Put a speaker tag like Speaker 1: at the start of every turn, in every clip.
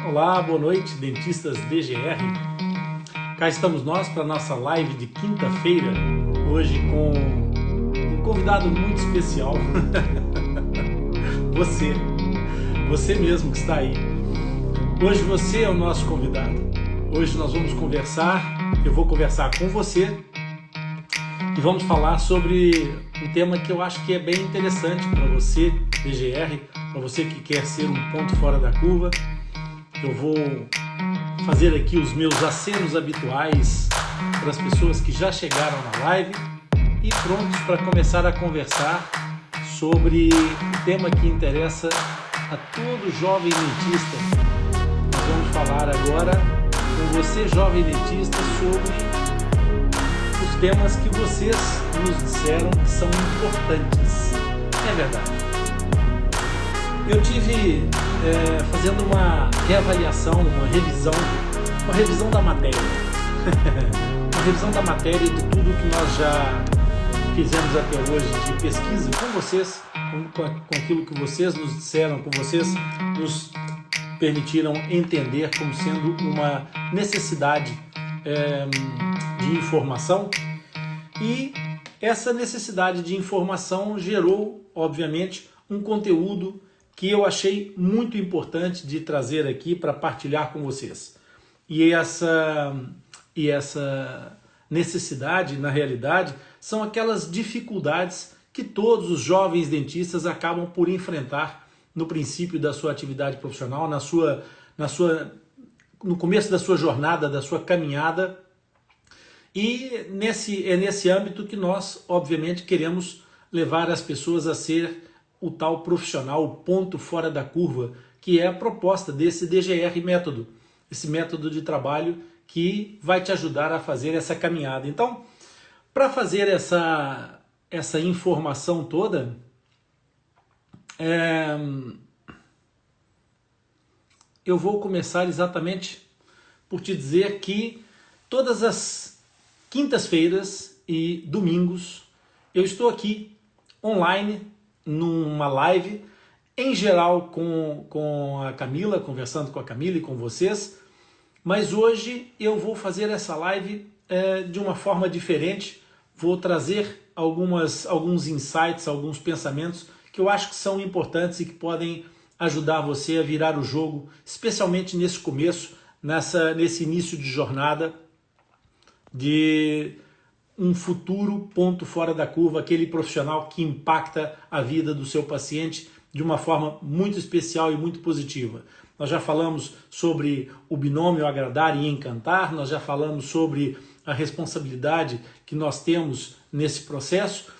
Speaker 1: Olá, boa noite, dentistas DGR. Cá estamos nós para a nossa live de quinta-feira, hoje com um convidado muito especial. Você mesmo que está aí. Hoje você é o nosso convidado. Hoje nós vamos conversar, eu vou conversar com você e vamos falar sobre um tema que eu acho que é bem interessante para você, DGR, para você que quer ser um ponto fora da curva. Eu vou fazer aqui os meus acenos habituais para as pessoas que já chegaram na live e prontos para começar a conversar sobre o tema que interessa a todo jovem dentista. Nós vamos falar agora com você, jovem dentista, sobre os temas que vocês nos disseram que são importantes. É verdade. Eu tive fazendo uma reavaliação, uma revisão da matéria. Uma revisão da matéria de tudo que nós já fizemos até hoje de pesquisa com vocês, com aquilo que vocês nos disseram, com vocês nos permitiram entender como sendo uma necessidade de informação. E essa necessidade de informação gerou, obviamente, um conteúdo que eu achei muito importante de trazer aqui para partilhar com vocês. E essa necessidade, na realidade, são aquelas dificuldades que todos os jovens dentistas acabam por enfrentar no princípio da sua atividade profissional, no começo da sua jornada, da sua caminhada. E é nesse âmbito que nós, obviamente, queremos levar as pessoas a ser o tal profissional, o ponto fora da curva, que é a proposta desse DGR método, esse método de trabalho que vai te ajudar a fazer essa caminhada. Então, para fazer essa informação toda, eu vou começar exatamente por te dizer que todas as quintas-feiras e domingos eu estou aqui online, numa live, em geral com a Camila, conversando com a Camila e com vocês, mas hoje eu vou fazer essa live de uma forma diferente, vou trazer alguns insights, alguns pensamentos que eu acho que são importantes e que podem ajudar você a virar o jogo, especialmente nesse começo, nesse início de jornada, de um futuro ponto fora da curva, aquele profissional que impacta a vida do seu paciente de uma forma muito especial e muito positiva. Nós já falamos sobre o binômio agradar e encantar, nós já falamos sobre a responsabilidade que nós temos nesse processo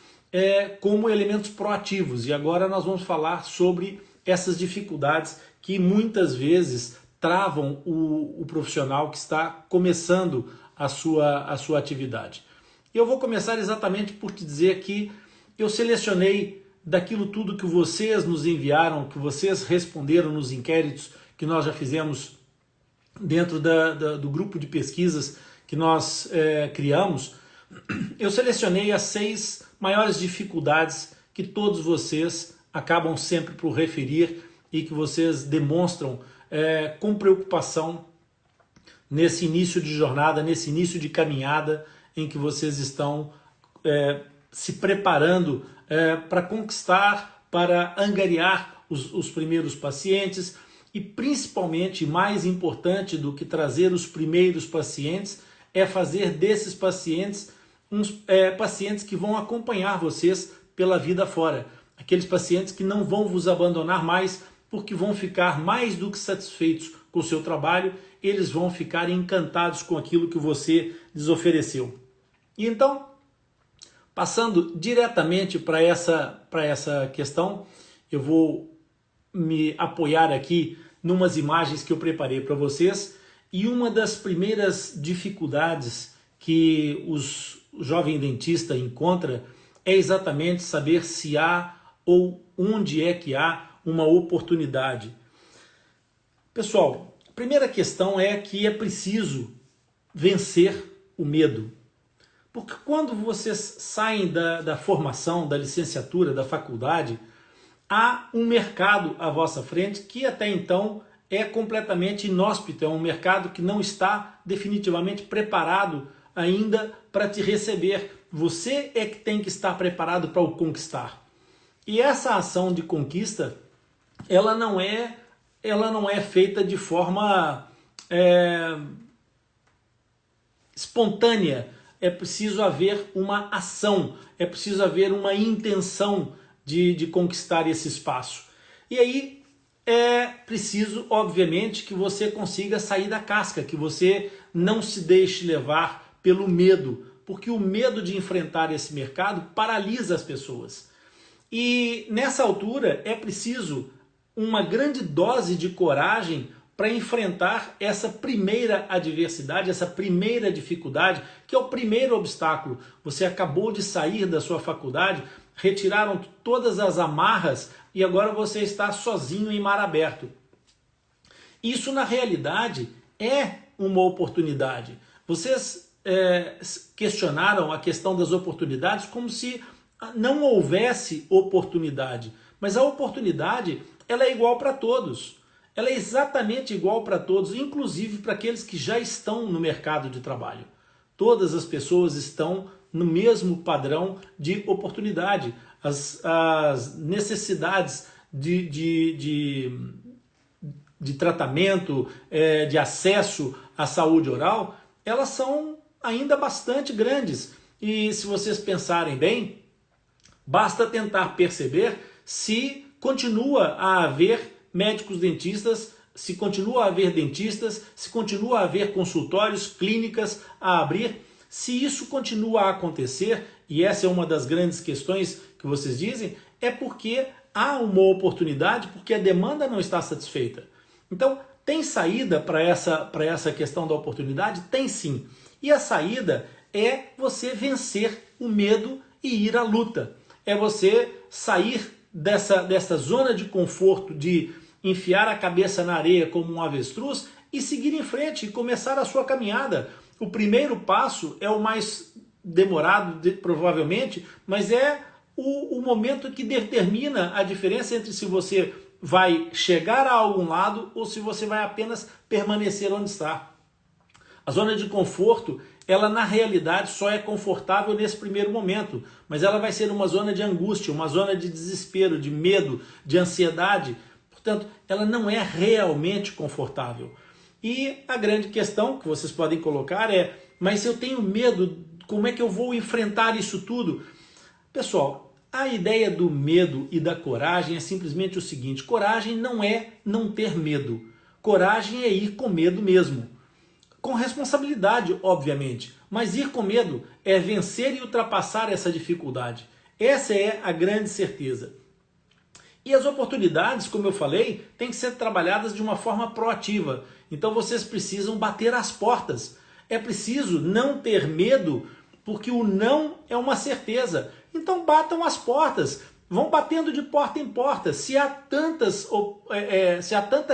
Speaker 1: como elementos proativos. E agora nós vamos falar sobre essas dificuldades que muitas vezes travam o profissional que está começando a sua atividade. Eu vou começar exatamente por te dizer que eu selecionei daquilo tudo que vocês nos enviaram, que vocês responderam nos inquéritos que nós já fizemos dentro do grupo de pesquisas que nós criamos. Eu selecionei as 6 maiores dificuldades que todos vocês acabam sempre por referir e que vocês demonstram com preocupação nesse início de jornada, nesse início de caminhada, em que vocês estão se preparando para conquistar, para angariar os primeiros pacientes e principalmente, mais importante do que trazer os primeiros pacientes, é fazer desses pacientes pacientes que vão acompanhar vocês pela vida fora. Aqueles pacientes que não vão vos abandonar mais porque vão ficar mais do que satisfeitos com o seu trabalho, eles vão ficar encantados com aquilo que você lhes ofereceu. E então, passando diretamente para essa questão, eu vou me apoiar aqui numas imagens que eu preparei para vocês. E uma das primeiras dificuldades que o jovem dentista encontra é exatamente saber se há ou onde é que há uma oportunidade. Pessoal, a primeira questão é que é preciso vencer o medo. Porque quando vocês saem da formação, da licenciatura, da faculdade, há um mercado à vossa frente que até então é completamente inóspito, é um mercado que não está definitivamente preparado ainda para te receber. Você é que tem que estar preparado para o conquistar. E essa ação de conquista, ela não é feita de forma espontânea. É preciso haver uma ação, é preciso haver uma intenção de conquistar esse espaço. E aí é preciso, obviamente, que você consiga sair da casca, que você não se deixe levar pelo medo, porque o medo de enfrentar esse mercado paralisa as pessoas. E nessa altura é preciso uma grande dose de coragem para enfrentar essa primeira adversidade, essa primeira dificuldade, que é o primeiro obstáculo. Você acabou de sair da sua faculdade, retiraram todas as amarras e agora você está sozinho em mar aberto. Isso, na realidade, é uma oportunidade. Vocês questionaram a questão das oportunidades como se não houvesse oportunidade. Mas a oportunidade, ela é igual para todos. Ela é exatamente igual para todos, inclusive para aqueles que já estão no mercado de trabalho. Todas as pessoas estão no mesmo padrão de oportunidade. As necessidades de tratamento, de acesso à saúde oral, elas são ainda bastante grandes. E se vocês pensarem bem, basta tentar perceber se continua a haver médicos dentistas, se continua a haver dentistas, se continua a haver consultórios, clínicas a abrir. Se isso continua a acontecer, e essa é uma das grandes questões que vocês dizem, é porque há uma oportunidade, porque a demanda não está satisfeita. Então, tem saída para essa questão da oportunidade? Tem sim. E a saída é você vencer o medo e ir à luta. É você sair dessa zona de conforto, de enfiar a cabeça na areia como um avestruz e seguir em frente e começar a sua caminhada. O primeiro passo é o mais demorado, provavelmente, mas é o momento que determina a diferença entre se você vai chegar a algum lado ou se você vai apenas permanecer onde está. A zona de conforto, ela na realidade só é confortável nesse primeiro momento, mas ela vai ser uma zona de angústia, uma zona de desespero, de medo, de ansiedade. Portanto, ela não é realmente confortável. E a grande questão que vocês podem colocar é, mas se eu tenho medo, como é que eu vou enfrentar isso tudo? Pessoal, a ideia do medo e da coragem é simplesmente o seguinte: coragem não é não ter medo. Coragem é ir com medo mesmo. Com responsabilidade, obviamente, mas ir com medo é vencer e ultrapassar essa dificuldade. Essa é a grande certeza. E as oportunidades, como eu falei, têm que ser trabalhadas de uma forma proativa. Então vocês precisam bater as portas. É preciso não ter medo, porque o não é uma certeza. Então batam as portas, vão batendo de porta em porta. Se há tanta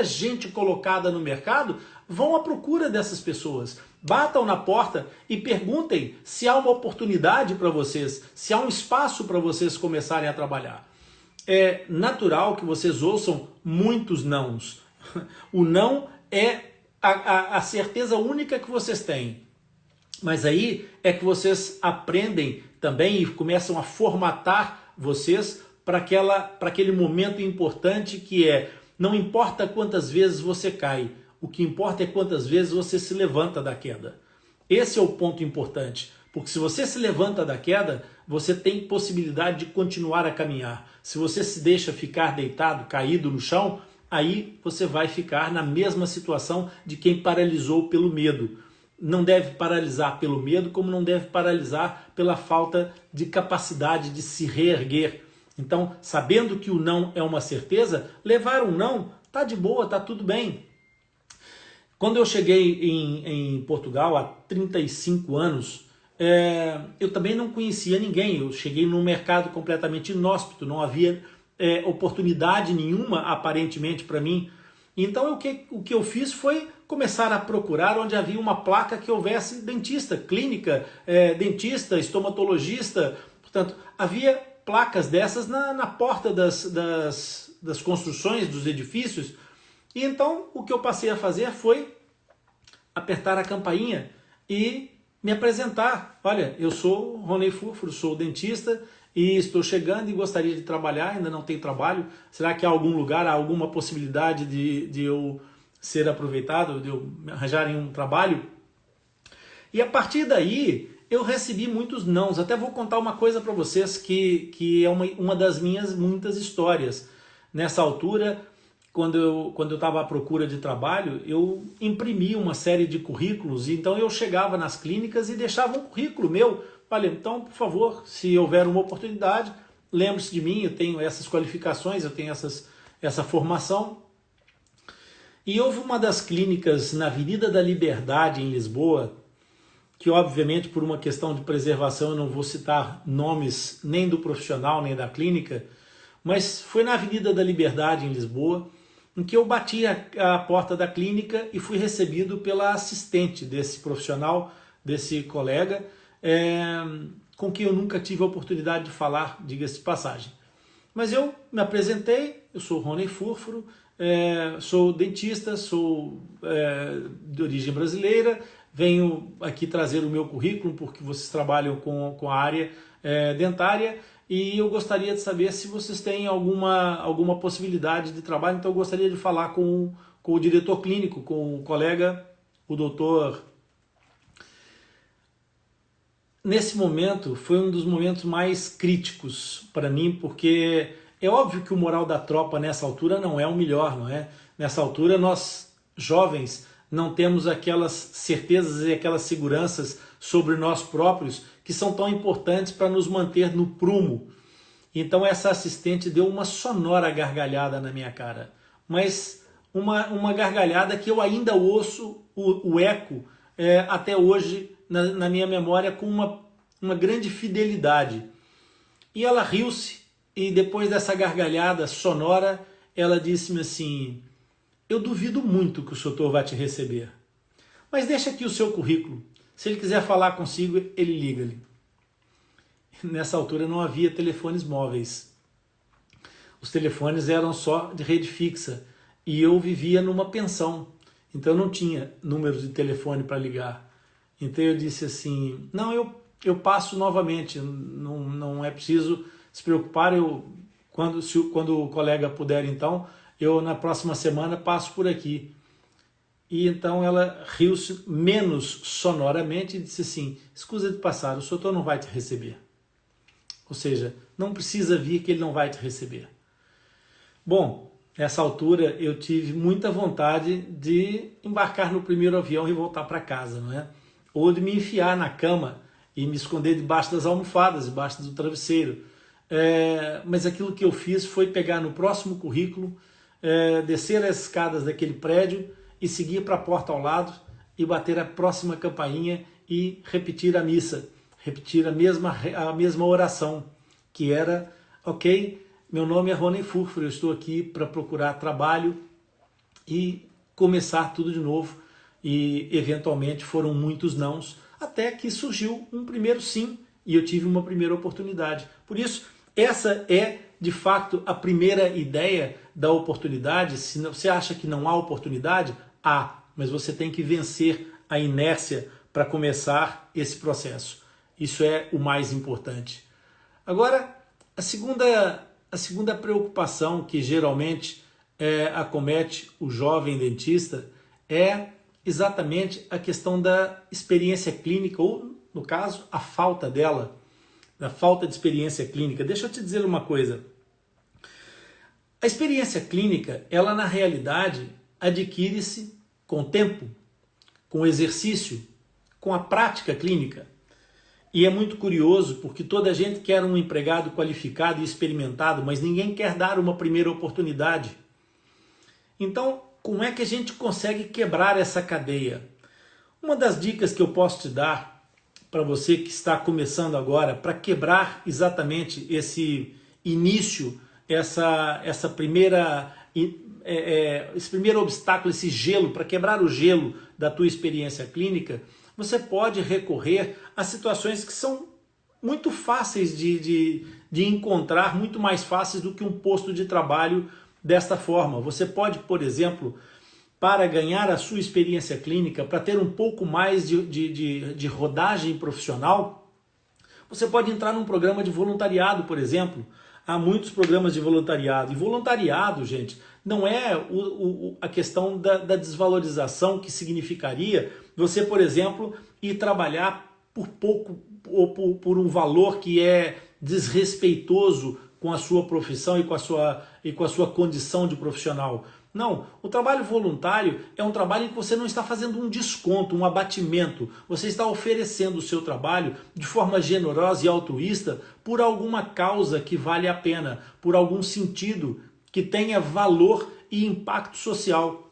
Speaker 1: gente colocada no mercado, vão à procura dessas pessoas. Batam na porta e perguntem se há uma oportunidade para vocês, se há um espaço para vocês começarem a trabalhar. É natural que vocês ouçam muitos nãos. O não é a certeza única que vocês têm. Mas aí é que vocês aprendem também e começam a formatar vocês para aquele momento importante que é: não importa quantas vezes você cai, o que importa é quantas vezes você se levanta da queda. Esse é o ponto importante, porque se você se levanta da queda, você tem possibilidade de continuar a caminhar. Se você se deixa ficar deitado, caído no chão, aí você vai ficar na mesma situação de quem paralisou pelo medo. Não deve paralisar pelo medo, como não deve paralisar pela falta de capacidade de se reerguer. Então, sabendo que o não é uma certeza, levar um não, tá de boa, tá tudo bem. Quando eu cheguei em Portugal há 35 anos, eu também não conhecia ninguém. Eu cheguei num mercado completamente inóspito, não havia oportunidade nenhuma aparentemente para mim. Então o que eu fiz foi começar a procurar onde havia uma placa que houvesse dentista, clínica, dentista, estomatologista. Portanto, havia placas dessas na porta das construções, dos edifícios. E então o que eu passei a fazer foi apertar a campainha e me apresentar. Olha, eu sou Rony Furfuro, sou dentista e estou chegando e gostaria de trabalhar, ainda não tenho trabalho. Será que há algum lugar, há alguma possibilidade de eu ser aproveitado, de eu arranjar um trabalho? E a partir daí eu recebi muitos nãos. Até vou contar uma coisa para vocês que é uma das minhas muitas histórias. Nessa altura, quando eu estava à procura de trabalho, eu imprimi uma série de currículos, então eu chegava nas clínicas e deixava um currículo meu. Olha, então, por favor, se houver uma oportunidade, lembre-se de mim, eu tenho essas qualificações, eu tenho essa formação. E houve uma das clínicas na Avenida da Liberdade, em Lisboa, que obviamente por uma questão de preservação eu não vou citar nomes nem do profissional nem da clínica, mas foi na Avenida da Liberdade, em Lisboa, em que eu bati a porta da clínica e fui recebido pela assistente desse profissional, desse colega, com quem eu nunca tive a oportunidade de falar, diga-se de passagem. Mas eu me apresentei, eu sou Rony Furfuro, sou dentista, sou de origem brasileira, venho aqui trazer o meu currículo porque vocês trabalham com a área dentária e eu gostaria de saber se vocês têm alguma possibilidade de trabalho, então eu gostaria de falar com o diretor clínico, com o colega, o doutor. Nesse momento, foi um dos momentos mais críticos para mim, porque é óbvio que o moral da tropa nessa altura não é o melhor, não é? Nessa altura nós, jovens, não temos aquelas certezas e aquelas seguranças sobre nós próprios que são tão importantes para nos manter no prumo. Então essa assistente deu uma sonora gargalhada na minha cara, mas uma gargalhada que eu ainda ouço o eco até hoje na minha memória com uma grande fidelidade. E ela riu-se e depois dessa gargalhada sonora, ela disse-me assim: eu duvido muito que o doutor vai te receber, mas deixa aqui o seu currículo, se ele quiser falar consigo, ele liga-lhe. Nessa altura não havia telefones móveis, os telefones eram só de rede fixa e eu vivia numa pensão, então eu não tinha número de telefone para ligar. Então eu disse assim, não, eu passo novamente, não é preciso se preocupar, quando o colega puder então, eu na próxima semana passo por aqui. E então ela riu-se menos sonoramente e disse assim, escusa de passar, o doutor não vai te receber. Ou seja, não precisa vir que ele não vai te receber. Bom, nessa altura eu tive muita vontade de embarcar no primeiro avião e voltar para casa, não é? Ou de me enfiar na cama e me esconder debaixo das almofadas, debaixo do travesseiro. Mas aquilo que eu fiz foi pegar no próximo currículo, descer as escadas daquele prédio e seguir para a porta ao lado e bater a próxima campainha e repetir a missa, repetir a mesma oração, que era, ok, meu nome é Rony Furfuro, eu estou aqui para procurar trabalho e começar tudo de novo. E eventualmente foram muitos nãos, até que surgiu um primeiro sim, e eu tive uma primeira oportunidade. Por isso, essa é de fato a primeira ideia da oportunidade. Se você acha que não há oportunidade, há, mas você tem que vencer a inércia para começar esse processo. Isso é o mais importante. Agora, a segunda preocupação que geralmente acomete o jovem dentista é exatamente a questão da experiência clínica, ou, no caso, a falta dela, da falta de experiência clínica. Deixa eu te dizer uma coisa. A experiência clínica, ela na realidade adquire-se com o tempo, com o exercício, com a prática clínica. E é muito curioso porque toda a gente quer um empregado qualificado e experimentado, mas ninguém quer dar uma primeira oportunidade. Então, como é que a gente consegue quebrar essa cadeia? Uma das dicas que eu posso te dar para você que está começando agora, para quebrar exatamente esse início, esse primeiro obstáculo, esse gelo, para quebrar o gelo da tua experiência clínica, você pode recorrer a situações que são muito fáceis de encontrar, muito mais fáceis do que um posto de trabalho desta forma. Você pode, por exemplo, para ganhar a sua experiência clínica, para ter um pouco mais de rodagem profissional, você pode entrar num programa de voluntariado, por exemplo. Há muitos programas de voluntariado. E voluntariado, gente, não é a questão da desvalorização que significaria você, por exemplo, ir trabalhar por pouco ou por um valor que é desrespeitoso com a sua profissão e com a sua condição de profissional. Não, o trabalho voluntário é um trabalho em que você não está fazendo um desconto, um abatimento. Você está oferecendo o seu trabalho de forma generosa e altruísta por alguma causa que vale a pena, por algum sentido que tenha valor e impacto social.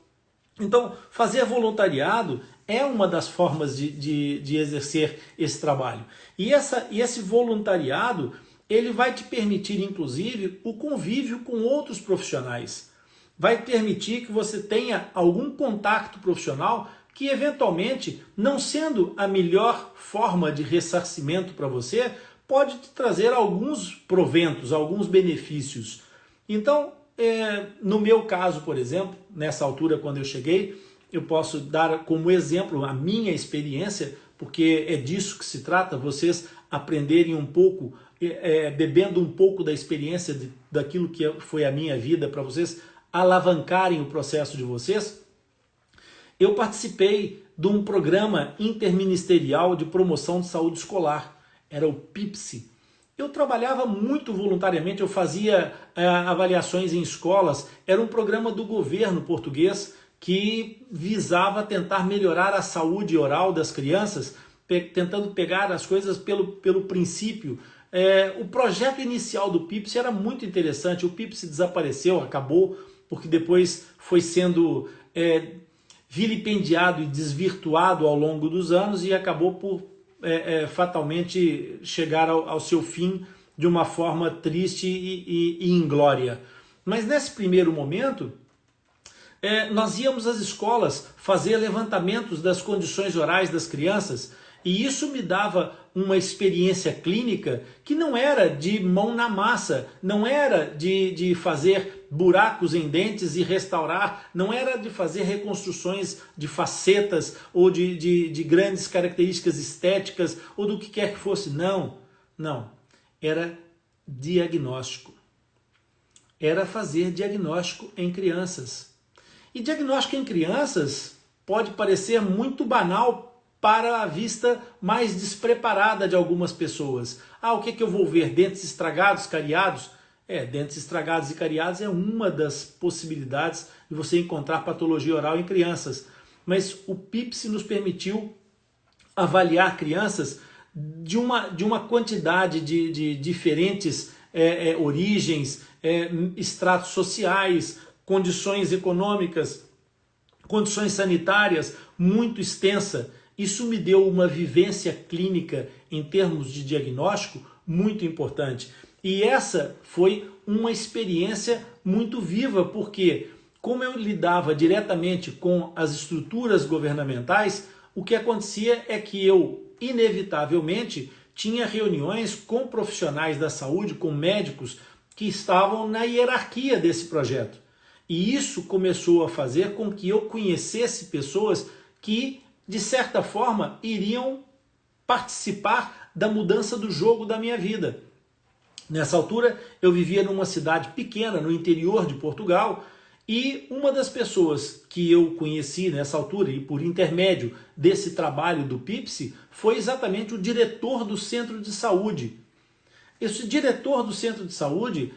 Speaker 1: Então, fazer voluntariado é uma das formas de exercer esse trabalho. E esse voluntariado, ele vai te permitir, inclusive, o convívio com outros profissionais. Vai permitir que você tenha algum contato profissional que, eventualmente, não sendo a melhor forma de ressarcimento para você, pode te trazer alguns proventos, alguns benefícios. Então, no meu caso, por exemplo, nessa altura, quando eu cheguei, eu posso dar como exemplo a minha experiência, porque é disso que se trata, vocês aprenderem um pouco, bebendo um pouco da experiência daquilo que foi a minha vida, para vocês alavancarem o processo de vocês. Eu participei de um programa interministerial de promoção de saúde escolar, era o PIPSE. Eu trabalhava muito voluntariamente, eu fazia avaliações em escolas, era um programa do governo português que visava tentar melhorar a saúde oral das crianças, tentando pegar as coisas pelo princípio. O projeto inicial do PIPSE era muito interessante, o PIPSE desapareceu, acabou, porque depois foi sendo vilipendiado e desvirtuado ao longo dos anos e acabou por fatalmente chegar ao seu fim de uma forma triste e inglória. Mas nesse primeiro momento, nós íamos às escolas fazer levantamentos das condições orais das crianças, e isso me dava uma experiência clínica que não era de mão na massa, não era de fazer buracos em dentes e restaurar, não era de fazer reconstruções de facetas ou de grandes características estéticas ou do que quer que fosse. Não, não. Era diagnóstico. Era fazer diagnóstico em crianças. E diagnóstico em crianças pode parecer muito banal para a vista mais despreparada de algumas pessoas. O que eu vou ver? Dentes estragados, cariados? Dentes estragados e cariados é uma das possibilidades de você encontrar patologia oral em crianças. Mas o PIPSE nos permitiu avaliar crianças de uma quantidade de diferentes origens, estratos sociais, condições econômicas, condições sanitárias muito extensa. Isso me deu uma vivência clínica em termos de diagnóstico muito importante. E essa foi uma experiência muito viva, porque como eu lidava diretamente com as estruturas governamentais, o que acontecia é que eu, inevitavelmente, tinha reuniões com profissionais da saúde, com médicos que estavam na hierarquia desse projeto. E isso começou a fazer com que eu conhecesse pessoas que, de certa forma, iriam participar da mudança do jogo da minha vida. Nessa altura, eu vivia numa cidade pequena, no interior de Portugal, e uma das pessoas que eu conheci nessa altura, e por intermédio desse trabalho do PIPSE, foi exatamente o diretor do centro de saúde. Esse diretor do centro de saúde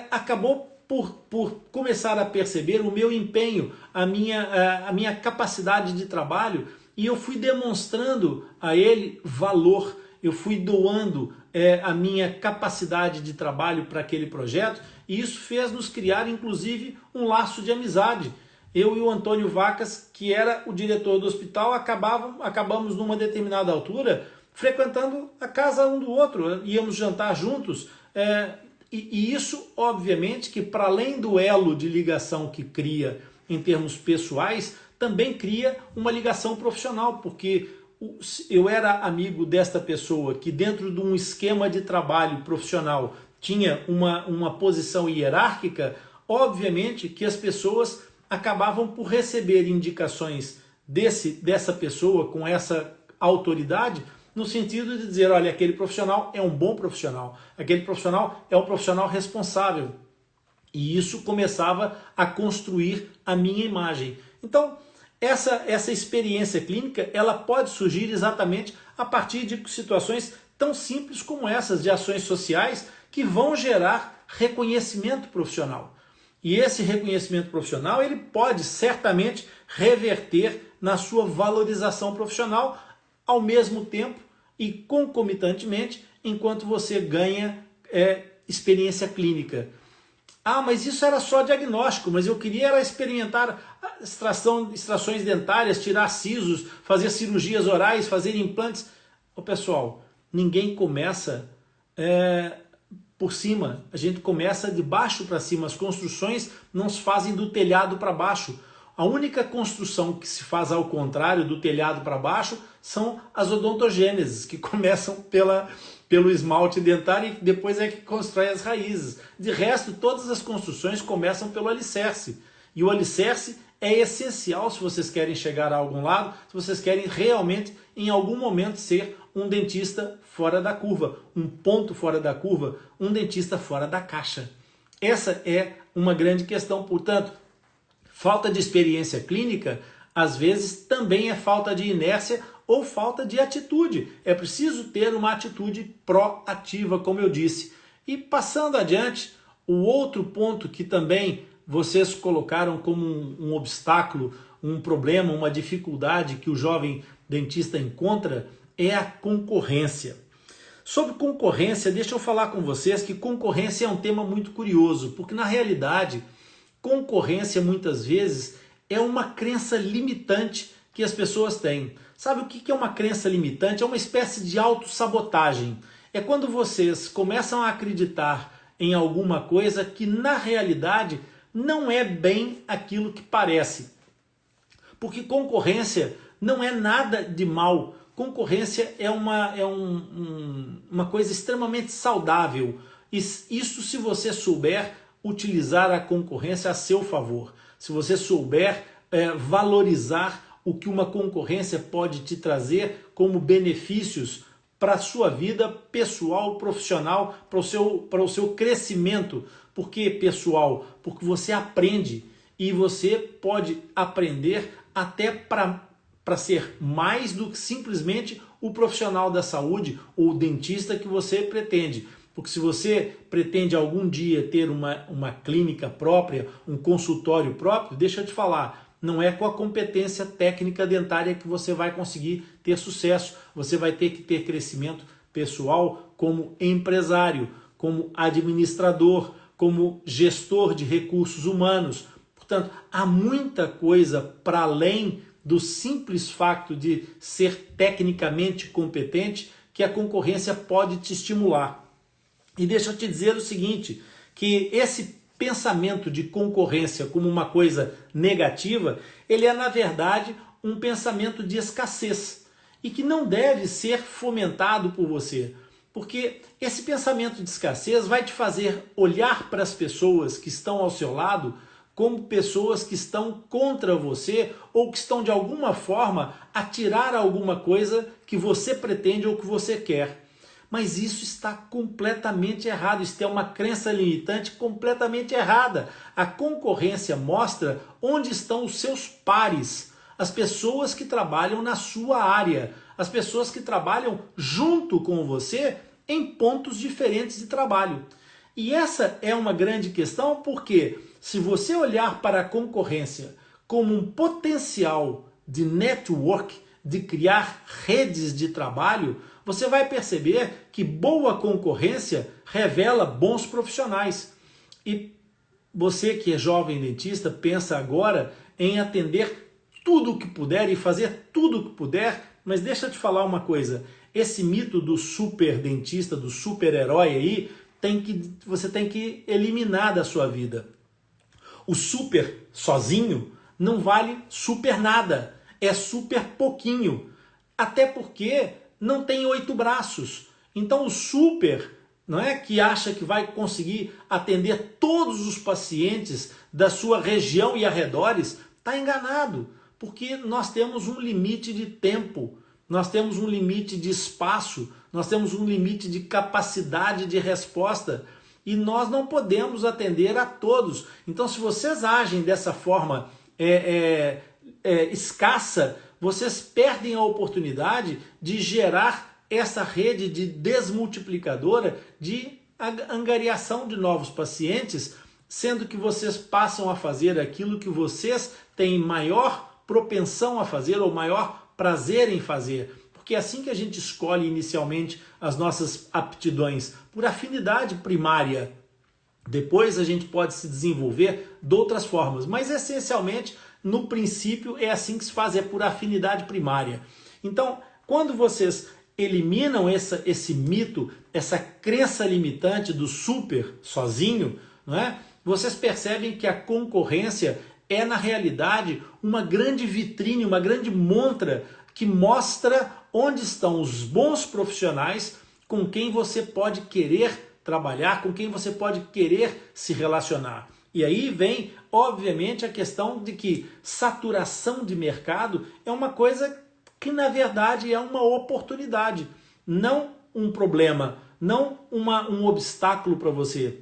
Speaker 1: acabou por começar a perceber o meu empenho, a minha capacidade de trabalho, e eu fui demonstrando a ele valor, eu fui doando a minha capacidade de trabalho para aquele projeto, e isso fez nos criar, inclusive, um laço de amizade. Eu e o Antônio Vacas, que era o diretor do hospital, acabamos numa determinada altura frequentando a casa um do outro, íamos jantar juntos, e isso, obviamente, que para além do elo de ligação que cria em termos pessoais, também cria uma ligação profissional, porque eu era amigo desta pessoa que dentro de um esquema de trabalho profissional tinha uma posição hierárquica. obviamente que as pessoas acabavam por receber indicações dessa pessoa com essa autoridade, no sentido de dizer, olha, aquele profissional é um bom profissional, aquele profissional é um profissional responsável. E isso começava a construir a minha imagem. Então, essa experiência clínica, ela pode surgir exatamente a partir de situações tão simples como essas, de ações sociais que vão gerar reconhecimento profissional. E esse reconhecimento profissional, ele pode certamente reverter na sua valorização profissional, ao mesmo tempo e concomitantemente, enquanto você ganha experiência clínica. Ah, mas isso era só diagnóstico, mas eu queria era experimentar extrações dentárias, tirar sisos, fazer cirurgias orais, fazer implantes. Ô, pessoal, ninguém começa por cima, a gente começa de baixo para cima. As construções não se fazem do telhado para baixo. A única construção que se faz ao contrário, do telhado para baixo, são as odontogêneses, que começam pelo esmalte dentário e depois é que constrói as raízes. De resto, todas as construções começam pelo alicerce. E o alicerce é essencial se vocês querem chegar a algum lado, se vocês querem realmente, em algum momento, ser um dentista fora da curva, um ponto fora da curva, um dentista fora da caixa. Essa é uma grande questão. Portanto, falta de experiência clínica, às vezes, também é falta de inércia ou falta de atitude. É preciso ter uma atitude proativa, como eu disse. E passando adiante, o outro ponto que também vocês colocaram como um obstáculo, um problema, uma dificuldade que o jovem dentista encontra é a concorrência. Sobre concorrência, deixa eu falar com vocês que concorrência é um tema muito curioso, porque na realidade, concorrência muitas vezes é uma crença limitante que as pessoas têm. Sabe o que é uma crença limitante? É uma espécie de autossabotagem. É quando vocês começam a acreditar em alguma coisa que na realidade não é bem aquilo que parece. Porque concorrência não é nada de mal. Concorrência é uma coisa extremamente saudável. Isso se você souber utilizar a concorrência a seu favor. Se você souber valorizar o que uma concorrência pode te trazer como benefícios para a sua vida pessoal, profissional, para o seu crescimento. Por que pessoal? Porque você aprende e você pode aprender até para ser mais do que simplesmente o profissional da saúde ou o dentista que você pretende. Porque se você pretende algum dia ter uma clínica própria, um consultório próprio, deixa eu te falar, não é com a competência técnica dentária que você vai conseguir ter sucesso. Você vai ter que ter crescimento pessoal como empresário, como administrador, como gestor de recursos humanos. Portanto, há muita coisa para além do simples facto de ser tecnicamente competente que a concorrência pode te estimular. E deixa eu te dizer o seguinte, que esse pensamento de concorrência como uma coisa negativa, ele é na verdade um pensamento de escassez e que não deve ser fomentado por você. Porque esse pensamento de escassez vai te fazer olhar para as pessoas que estão ao seu lado como pessoas que estão contra você ou que estão de alguma forma a tirar alguma coisa que você pretende ou que você quer. Mas isso está completamente errado, isso é uma crença limitante completamente errada. A concorrência mostra onde estão os seus pares, as pessoas que trabalham na sua área, as pessoas que trabalham junto com você em pontos diferentes de trabalho. E essa é uma grande questão porque se você olhar para a concorrência como um potencial de network, de criar redes de trabalho, você vai perceber que boa concorrência revela bons profissionais. E você que é jovem dentista, pensa agora em atender tudo o que puder e fazer tudo o que puder, mas deixa eu te falar uma coisa, esse mito do super dentista, do super-herói aí, você tem que eliminar da sua vida. O super sozinho não vale super nada, é super pouquinho, até porque não tem 8 braços. Então o super não é, que acha que vai conseguir atender todos os pacientes da sua região e arredores, está enganado, porque nós temos um limite de tempo, nós temos um limite de espaço, nós temos um limite de capacidade de resposta e nós não podemos atender a todos. Então, se vocês agem dessa forma escassa, vocês perdem a oportunidade de gerar essa rede de desmultiplicadora de angariação de novos pacientes, sendo que vocês passam a fazer aquilo que vocês têm maior propensão a fazer ou maior prazer em fazer. Porque é assim que a gente escolhe inicialmente as nossas aptidões, por afinidade primária. Depois a gente pode se desenvolver de outras formas, mas essencialmente, no princípio, é assim que se faz, é por afinidade primária. Então, quando vocês eliminam esse mito, essa crença limitante do super sozinho, não é? Vocês percebem que a concorrência é, na realidade, uma grande vitrine, uma grande montra que mostra onde estão os bons profissionais com quem você pode querer trabalhar, com quem você pode querer se relacionar. E aí vem, obviamente, a questão de que saturação de mercado é uma coisa que, na verdade, é uma oportunidade, não um problema, não um obstáculo para você,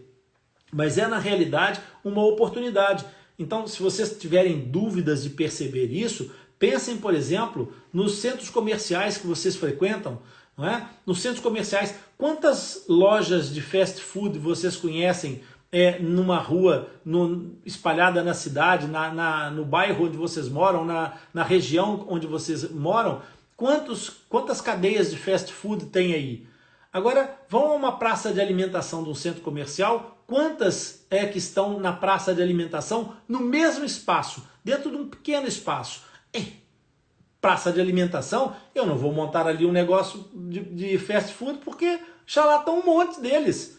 Speaker 1: mas é, na realidade, uma oportunidade. Então, se vocês tiverem dúvidas de perceber isso, pensem, por exemplo, nos centros comerciais que vocês frequentam, não é? Nos centros comerciais, quantas lojas de fast food vocês conhecem numa rua espalhada na cidade, no bairro onde vocês moram, na região onde vocês moram? Quantas cadeias de fast food tem aí? Agora, vão a uma praça de alimentação de um centro comercial, quantas que estão na praça de alimentação no mesmo espaço, dentro de um pequeno espaço? Praça de alimentação, eu não vou montar ali um negócio de fast food porque já lá estão um monte deles.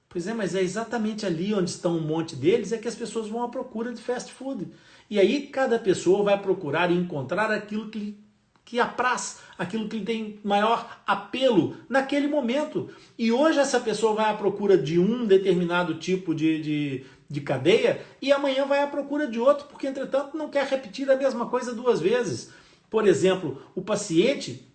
Speaker 1: Pois é, mas é exatamente ali onde estão um monte deles é que as pessoas vão à procura de fast food. E aí cada pessoa vai procurar e encontrar aquilo que apraz, aquilo que tem maior apelo naquele momento. E hoje essa pessoa vai à procura de um determinado tipo de cadeia e amanhã vai à procura de outro, porque entretanto não quer repetir a mesma coisa duas vezes. Por exemplo, o paciente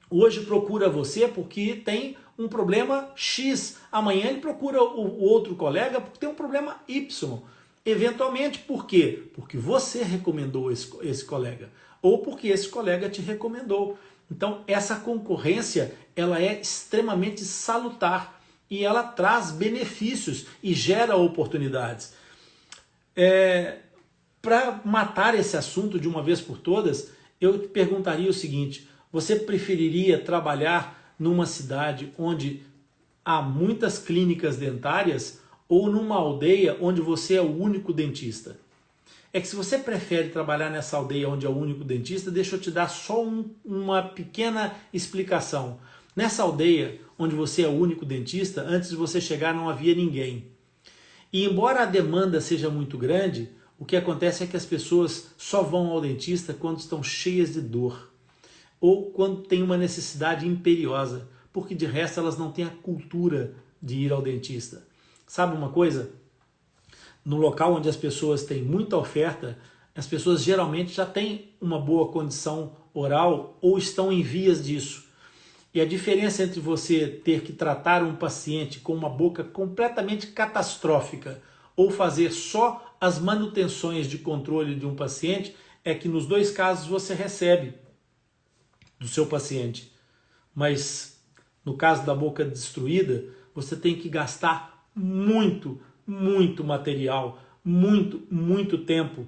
Speaker 1: hoje procura você porque tem um problema X, amanhã ele procura o outro colega porque tem um problema Y. Eventualmente, por quê? Porque você recomendou esse colega, ou porque esse colega te recomendou. Então, essa concorrência, ela é extremamente salutar e ela traz benefícios e gera oportunidades. Para matar esse assunto de uma vez por todas, eu te perguntaria o seguinte: você preferiria trabalhar numa cidade onde há muitas clínicas dentárias ou numa aldeia onde você é o único dentista? É que se você prefere trabalhar nessa aldeia onde é o único dentista, deixa eu te dar só uma pequena explicação. Nessa aldeia onde você é o único dentista, antes de você chegar não havia ninguém. E embora a demanda seja muito grande, o que acontece é que as pessoas só vão ao dentista quando estão cheias de dor ou quando tem uma necessidade imperiosa, porque de resto elas não têm a cultura de ir ao dentista. Sabe uma coisa? No local onde as pessoas têm muita oferta, as pessoas geralmente já têm uma boa condição oral ou estão em vias disso. E a diferença entre você ter que tratar um paciente com uma boca completamente catastrófica ou fazer só as manutenções de controle de um paciente é que nos dois casos você recebe do seu paciente. Mas no caso da boca destruída, você tem que gastar muito material, muito tempo.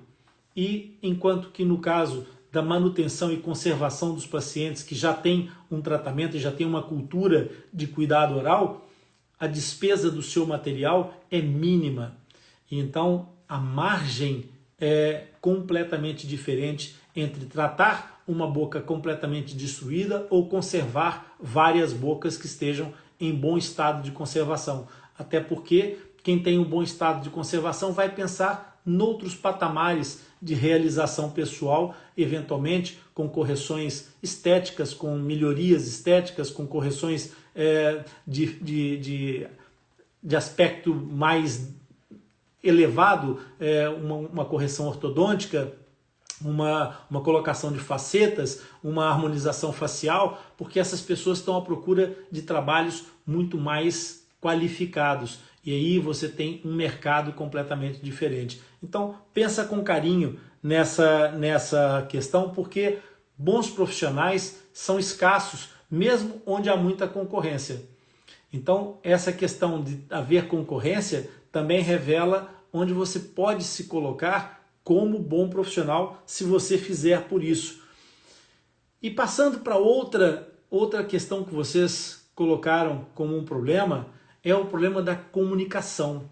Speaker 1: E enquanto que no caso da manutenção e conservação dos pacientes que já têm um tratamento e já têm uma cultura de cuidado oral, a despesa do seu material é mínima. Então a margem é completamente diferente entre tratar uma boca completamente destruída ou conservar várias bocas que estejam em bom estado de conservação. Até porque quem tem um bom estado de conservação vai pensar noutros patamares de realização pessoal, eventualmente com correções estéticas, com melhorias estéticas, com correções de de aspecto mais elevado, uma correção ortodôntica, uma colocação de facetas, uma harmonização facial, porque essas pessoas estão à procura de trabalhos muito mais qualificados. E aí você tem um mercado completamente diferente. Então pensa com carinho nessa questão, porque bons profissionais são escassos, mesmo onde há muita concorrência. Então essa questão de haver concorrência também revela onde você pode se colocar como bom profissional, se você fizer por isso. E passando para outra questão que vocês colocaram como um problema, é o problema da comunicação.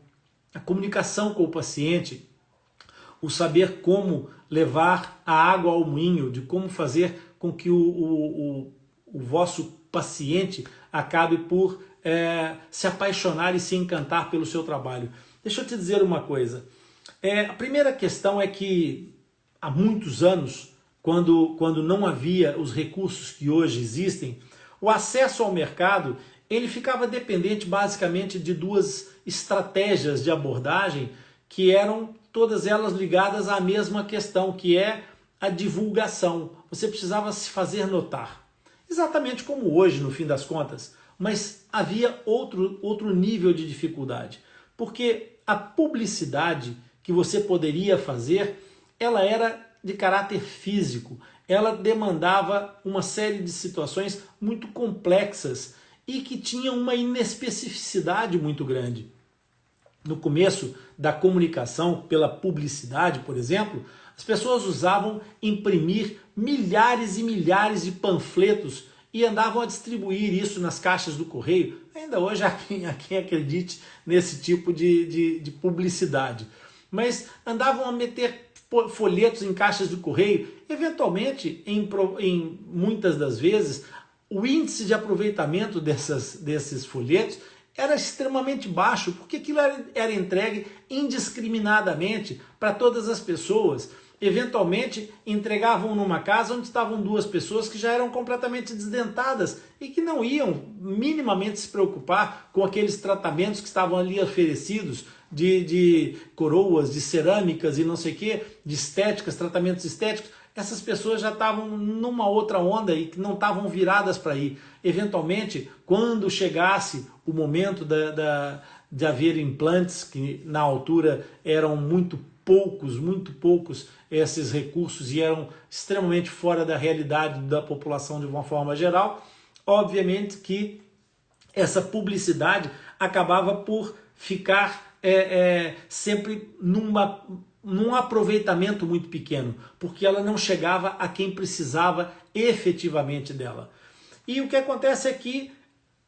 Speaker 1: A comunicação com o paciente, o saber como levar a água ao moinho, de como fazer com que o vosso paciente acabe por se apaixonar e se encantar pelo seu trabalho. Deixa eu te dizer uma coisa. A primeira questão é que há muitos anos, quando não havia os recursos que hoje existem, o acesso ao mercado ele ficava dependente basicamente de duas estratégias de abordagem que eram todas elas ligadas à mesma questão, que é a divulgação. Você precisava se fazer notar. Exatamente como hoje, no fim das contas. Mas havia outro nível de dificuldade. Porque a publicidade que você poderia fazer, ela era de caráter físico. Ela demandava uma série de situações muito complexas e que tinham uma inespecificidade muito grande. No começo da comunicação pela publicidade, por exemplo, as pessoas usavam imprimir milhares e milhares de panfletos e andavam a distribuir isso nas caixas do correio. Ainda hoje há quem acredite nesse tipo de publicidade. Mas andavam a meter folhetos em caixas de correio. Eventualmente, em muitas das vezes, o índice de aproveitamento desses folhetos era extremamente baixo, porque aquilo era entregue indiscriminadamente para todas as pessoas. Eventualmente entregavam numa casa onde estavam duas pessoas que já eram completamente desdentadas e que não iam minimamente se preocupar com aqueles tratamentos que estavam ali oferecidos de coroas, de cerâmicas e não sei o que, de estéticas, tratamentos estéticos. Essas pessoas já estavam numa outra onda e que não estavam viradas para ir. Eventualmente, quando chegasse o momento de haver implantes, que na altura eram muito poucos esses recursos e eram extremamente fora da realidade da população de uma forma geral, obviamente que essa publicidade acabava por ficar sempre num aproveitamento muito pequeno, porque ela não chegava a quem precisava efetivamente dela. E o que acontece é que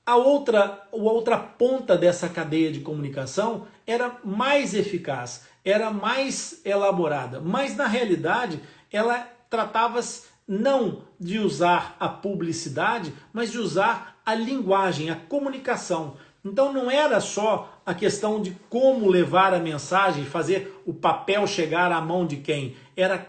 Speaker 1: a outra ponta dessa cadeia de comunicação era mais eficaz, era mais elaborada, mas na realidade ela tratava-se não de usar a publicidade, mas de usar a linguagem, a comunicação. Então não era só a questão de como levar a mensagem, fazer o papel chegar à mão de quem, era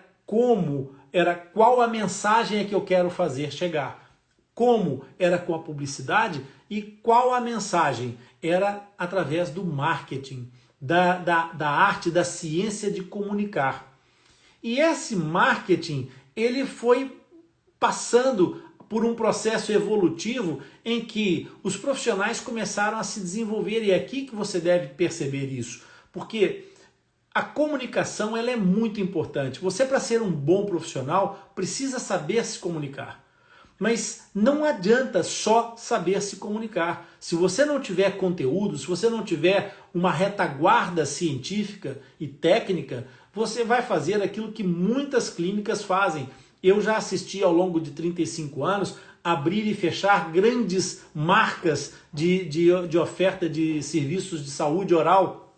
Speaker 1: qual a mensagem é que eu quero fazer chegar. Como era com a publicidade e qual a mensagem era através do marketing, da arte, da ciência de comunicar. E esse marketing ele foi passando por um processo evolutivo em que os profissionais começaram a se desenvolver, e é aqui que você deve perceber isso, porque a comunicação ela é muito importante. Você, para ser um bom profissional, precisa saber se comunicar. Mas não adianta só saber se comunicar. Se você não tiver conteúdo, se você não tiver uma retaguarda científica e técnica, você vai fazer aquilo que muitas clínicas fazem. Eu já assisti ao longo de 35 anos abrir e fechar grandes marcas de oferta de serviços de saúde oral.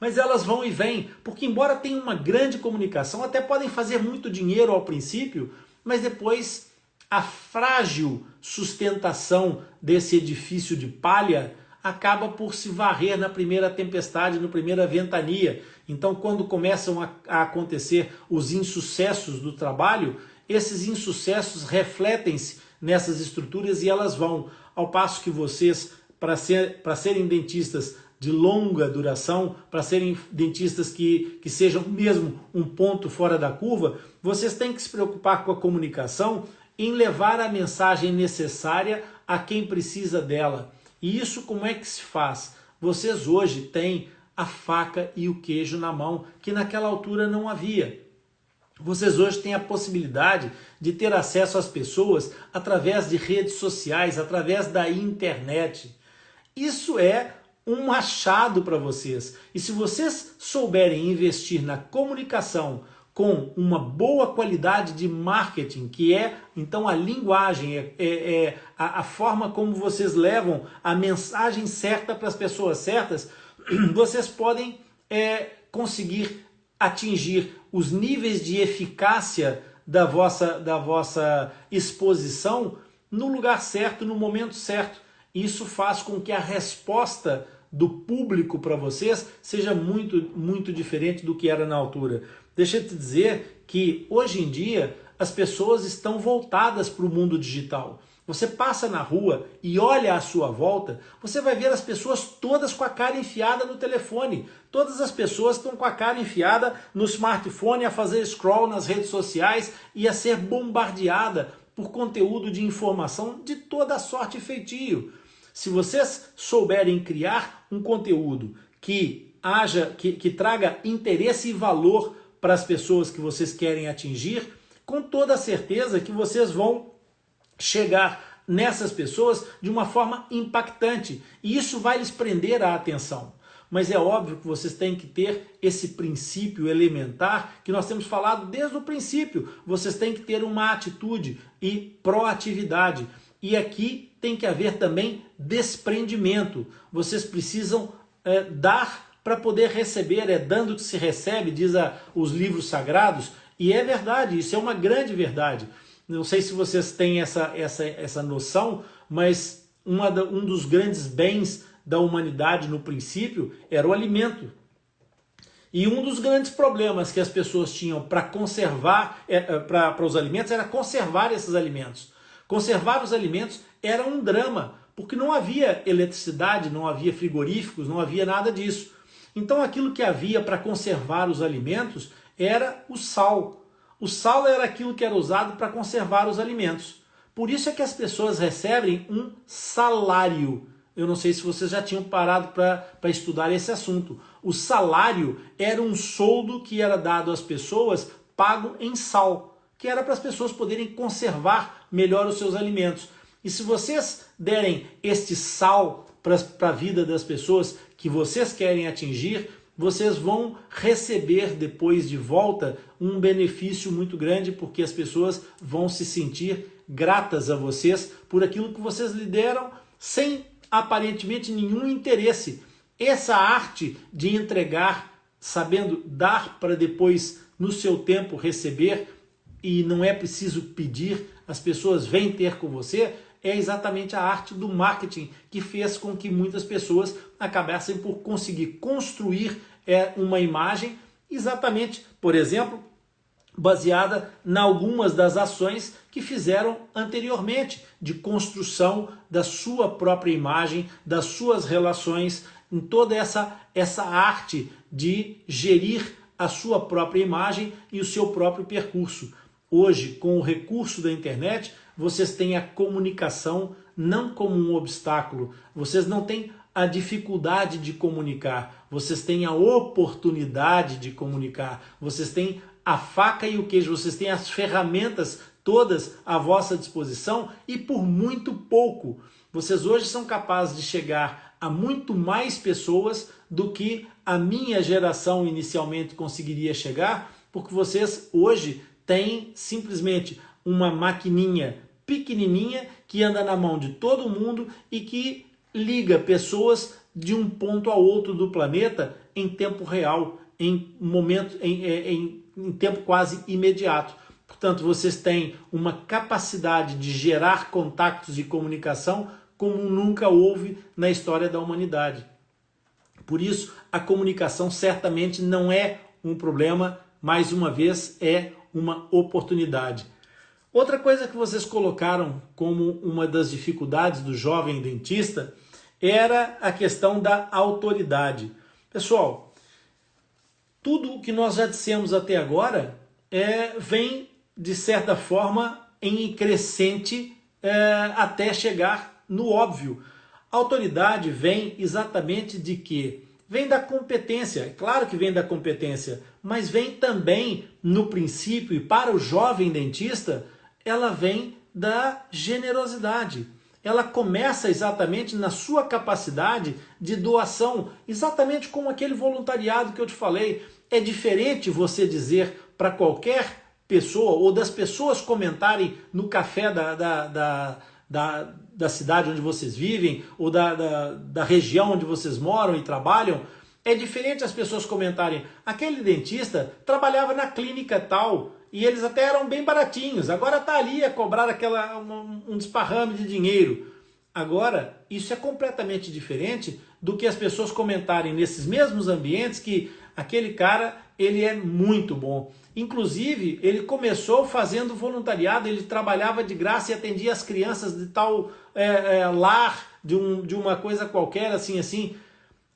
Speaker 1: Mas elas vão e vêm, porque embora tenham uma grande comunicação, até podem fazer muito dinheiro ao princípio, mas depois a frágil sustentação desse edifício de palha acaba por se varrer na primeira tempestade, na primeira ventania. Então, quando começam a acontecer os insucessos do trabalho, esses insucessos refletem-se nessas estruturas e elas vão. Ao passo que vocês, para serem dentistas, de longa duração, para serem dentistas que sejam mesmo um ponto fora da curva, vocês têm que se preocupar com a comunicação em levar a mensagem necessária a quem precisa dela. E isso como é que se faz? Vocês hoje têm a faca e o queijo na mão, que naquela altura não havia. Vocês hoje têm a possibilidade de ter acesso às pessoas através de redes sociais, através da internet. Isso é um machado para vocês. E se vocês souberem investir na comunicação com uma boa qualidade de marketing, que é então a linguagem, a forma como vocês levam a mensagem certa para as pessoas certas, vocês podem conseguir atingir os níveis de eficácia da vossa exposição no lugar certo, no momento certo. Isso faz com que a resposta do público para vocês seja muito, muito diferente do que era na altura. Deixa eu te dizer que hoje em dia as pessoas estão voltadas para o mundo digital. Você passa na rua e olha à sua volta, você vai ver as pessoas todas com a cara enfiada no telefone. Todas as pessoas estão com a cara enfiada no smartphone, a fazer scroll nas redes sociais e a ser bombardeada por conteúdo de informação de toda sorte e feitio. Se vocês souberem criar um conteúdo que traga interesse e valor para as pessoas que vocês querem atingir, com toda certeza que vocês vão chegar nessas pessoas de uma forma impactante. E isso vai lhes prender a atenção. Mas é óbvio que vocês têm que ter esse princípio elementar que nós temos falado desde o princípio. Vocês têm que ter uma atitude e proatividade. E aqui tem que haver também desprendimento. Vocês precisam dar para poder receber. É dando que se recebe, diz os livros sagrados. E é verdade, isso é uma grande verdade. Não sei se vocês têm essa noção, mas um dos grandes bens da humanidade no princípio era o alimento. E um dos grandes problemas que as pessoas tinham para conservar, para os alimentos, era conservar esses alimentos. Conservar os alimentos era um drama, porque não havia eletricidade, não havia frigoríficos, não havia nada disso. Então aquilo que havia para conservar os alimentos era o sal. O sal era aquilo que era usado para conservar os alimentos. Por isso é que as pessoas recebem um salário. Eu não sei se vocês já tinham parado para estudar esse assunto. O salário era um soldo que era dado às pessoas pago em sal, que era para as pessoas poderem conservar melhor os seus alimentos. E se vocês derem este sal para a vida das pessoas que vocês querem atingir, vocês vão receber depois de volta um benefício muito grande, porque as pessoas vão se sentir gratas a vocês por aquilo que vocês lhe deram sem aparentemente nenhum interesse. Essa arte de entregar, sabendo dar para depois no seu tempo receber, e não é preciso pedir, as pessoas vêm ter com você, é exatamente a arte do marketing que fez com que muitas pessoas acabassem por conseguir construir uma imagem exatamente, por exemplo, baseada em algumas das ações que fizeram anteriormente, de construção da sua própria imagem, das suas relações, em toda essa arte de gerir a sua própria imagem e o seu próprio percurso. Hoje, com o recurso da internet, vocês têm a comunicação não como um obstáculo, vocês não têm a dificuldade de comunicar, vocês têm a oportunidade de comunicar, vocês têm a faca e o queijo, vocês têm as ferramentas todas à vossa disposição e por muito pouco. Vocês hoje são capazes de chegar a muito mais pessoas do que a minha geração inicialmente conseguiria chegar, porque vocês hoje têm simplesmente uma maquininha pequenininha que anda na mão de todo mundo e que liga pessoas de um ponto a outro do planeta em tempo real, em tempo quase imediato. Portanto, vocês têm uma capacidade de gerar contatos de comunicação como nunca houve na história da humanidade. Por isso, a comunicação certamente não é um problema, mais uma vez, é uma oportunidade. Outra coisa que vocês colocaram como uma das dificuldades do jovem dentista era a questão da autoridade. Pessoal, tudo o que nós já dissemos até agora vem, de certa forma, em crescente até chegar no óbvio. A autoridade vem exatamente de quê? Vem da competência, é claro que vem da competência, mas vem também no princípio, e para o jovem dentista, ela vem da generosidade. Ela começa exatamente na sua capacidade de doação, exatamente como aquele voluntariado que eu te falei. É diferente você dizer para qualquer pessoa, ou das pessoas comentarem no café da cidade onde vocês vivem, ou da região onde vocês moram e trabalham. É diferente as pessoas comentarem, aquele dentista trabalhava na clínica tal, e eles até eram bem baratinhos, agora está ali a cobrar um desparrame de dinheiro. Agora, isso é completamente diferente do que as pessoas comentarem nesses mesmos ambientes que aquele cara, ele é muito bom. Inclusive, ele começou fazendo voluntariado, ele trabalhava de graça e atendia as crianças de tal lar, de uma coisa qualquer, assim.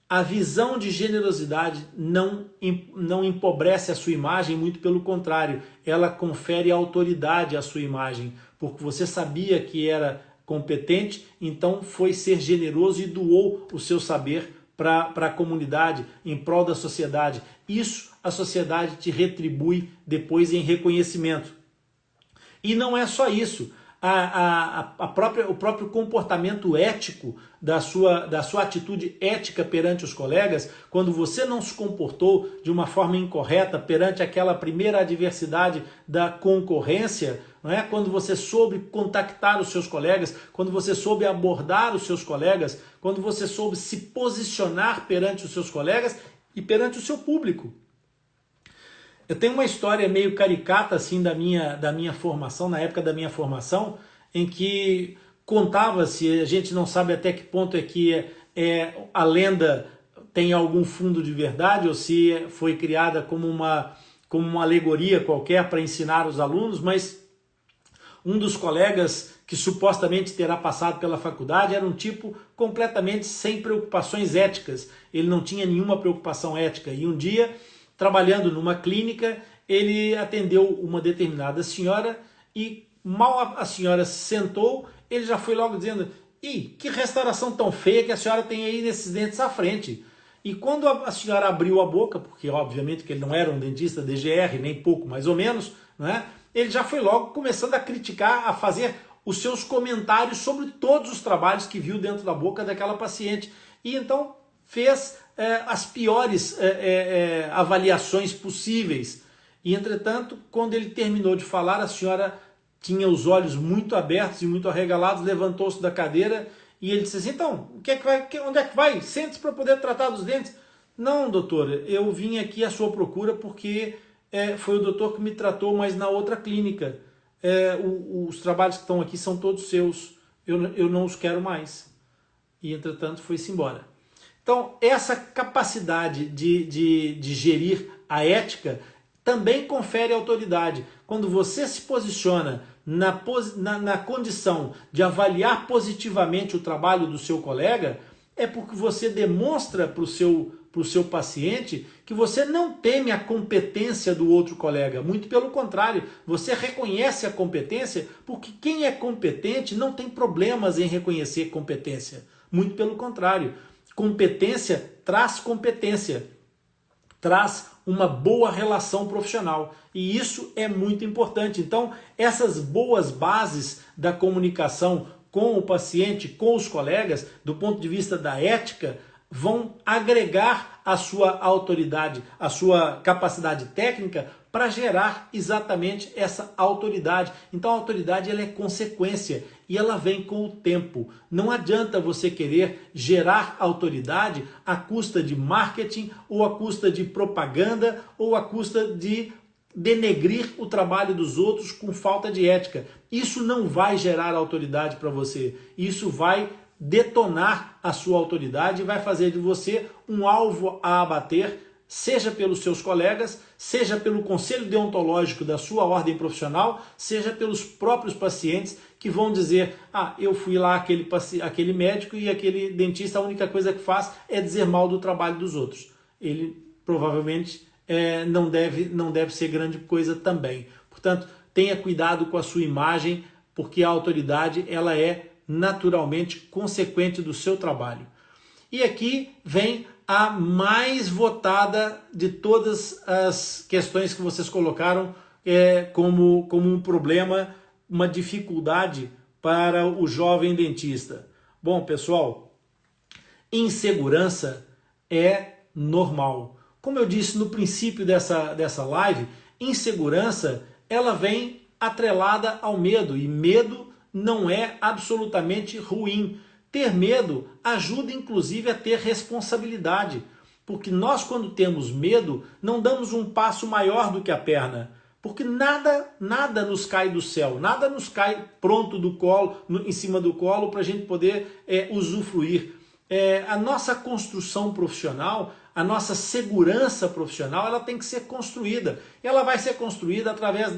Speaker 1: A visão de generosidade não empobrece a sua imagem, muito pelo contrário, ela confere autoridade à sua imagem, porque você sabia que era competente, então foi ser generoso e doou o seu saber para a comunidade, em prol da sociedade. Isso a sociedade te retribui depois em reconhecimento. E não é só isso. O próprio comportamento ético da sua atitude ética perante os colegas, quando você não se comportou de uma forma incorreta perante aquela primeira adversidade da concorrência, não é? Quando você soube contactar os seus colegas, quando você soube abordar os seus colegas, quando você soube se posicionar perante os seus colegas e perante o seu público. Eu tenho uma história meio caricata assim da minha formação, na época da minha formação, em que contava-se, a gente não sabe até que ponto é que a lenda tem algum fundo de verdade ou se foi criada como uma alegoria qualquer para ensinar os alunos, mas um dos colegas que supostamente terá passado pela faculdade era um tipo completamente sem preocupações éticas, ele não tinha nenhuma preocupação ética, e um dia, trabalhando numa clínica, ele atendeu uma determinada senhora e mal a senhora se sentou, ele já foi logo dizendo: "Ih, que restauração tão feia que a senhora tem aí nesses dentes à frente." E quando a senhora abriu a boca, porque obviamente que ele não era um dentista DGR, nem pouco mais ou menos, né? Ele já foi logo começando a criticar, a fazer os seus comentários sobre todos os trabalhos que viu dentro da boca daquela paciente. E então fez as piores avaliações possíveis. E, entretanto, quando ele terminou de falar, a senhora tinha os olhos muito abertos e muito arregalados, levantou-se da cadeira e ele disse assim: "Então, onde é que vai? Sente-se para poder tratar dos dentes." "Não, doutora, eu vim aqui à sua procura porque foi o doutor que me tratou, mas na outra clínica. Os trabalhos que estão aqui são todos seus, eu não os quero mais." E, entretanto, foi-se embora. Então, essa capacidade de gerir a ética também confere autoridade. Quando você se posiciona na condição de avaliar positivamente o trabalho do seu colega, é porque você demonstra para o seu paciente que você não teme a competência do outro colega. Muito pelo contrário, você reconhece a competência, porque quem é competente não tem problemas em reconhecer competência. Muito pelo contrário. Competência traz competência, traz uma boa relação profissional, e isso é muito importante. Então, essas boas bases da comunicação com o paciente, com os colegas, do ponto de vista da ética, vão agregar a sua autoridade, a sua capacidade técnica para gerar exatamente essa autoridade. Então a autoridade ela é consequência e ela vem com o tempo. Não adianta você querer gerar autoridade à custa de marketing ou à custa de propaganda ou à custa de denegrir o trabalho dos outros com falta de ética. Isso não vai gerar autoridade para você. Isso vai detonar a sua autoridade e vai fazer de você um alvo a abater seja pelos seus colegas, seja pelo conselho deontológico da sua ordem profissional, seja pelos próprios pacientes que vão dizer, ah, eu fui lá aquele médico e aquele dentista, a única coisa que faz é dizer mal do trabalho dos outros. Ele provavelmente não deve ser grande coisa também. Portanto, tenha cuidado com a sua imagem, porque a autoridade ela é naturalmente consequente do seu trabalho. E aqui vem a mais votada de todas as questões que vocês colocaram como um problema, uma dificuldade para o jovem dentista. Bom, pessoal, insegurança é normal. Como eu disse no princípio dessa live, insegurança ela vem atrelada ao medo, e medo não é absolutamente ruim. Ter medo ajuda inclusive a ter responsabilidade, porque nós quando temos medo não damos um passo maior do que a perna, porque nada nos cai do céu, nada nos cai pronto do colo, em cima do colo para a gente poder usufruir. A nossa construção profissional, a nossa segurança profissional, ela tem que ser construída. Ela vai ser construída através